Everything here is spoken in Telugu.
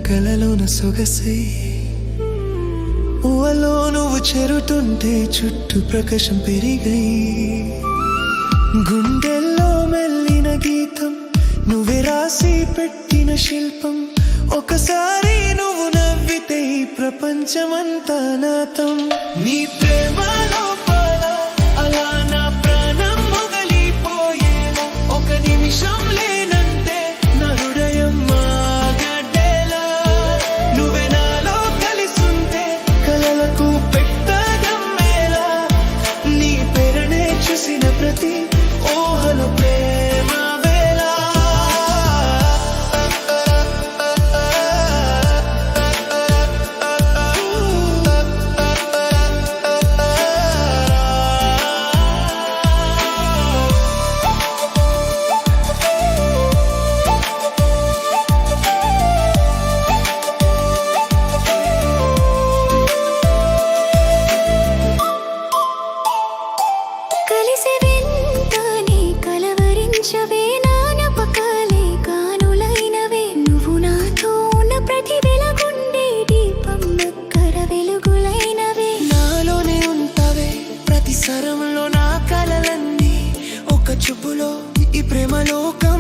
కలలోన సొగసై ఊవలో నువ్వు చెరుతుంటే చుట్టూ ప్రకాశం పెరిగై గుండెల్లో మెల్లిన గీతం నువ్వే రాసి పెట్టిన శిల్పం ఒకసారి నువ్వు నవ్వితే ఈ ప్రపంచమంతా నాతం నీ ప్రేమలో అలా నా ప్రాణం మొగలిపోయేలా ఒక నిమిషం లేనంటే నా హృదయం మాగడ్డేలా నువ్వే నాలో కలిసుంటే కలలకు పెట్టగమ్మేలా నీ పేరునే చూసిన ప్రతి ఊహలో ప్రేమ వేళ కలిసి వెంటనే కలవరించవే నానపకాలే కానులైనవే నువ్వు నాతో ఉన్న ప్రతి వెలుగుండే దీపం నక్కర వెలుగులైనవే నాలోనే ఉంటావే ప్రతి సరంలో నా కలలన్నీ ఒక చూపులో ఈ ప్రేమ లోకం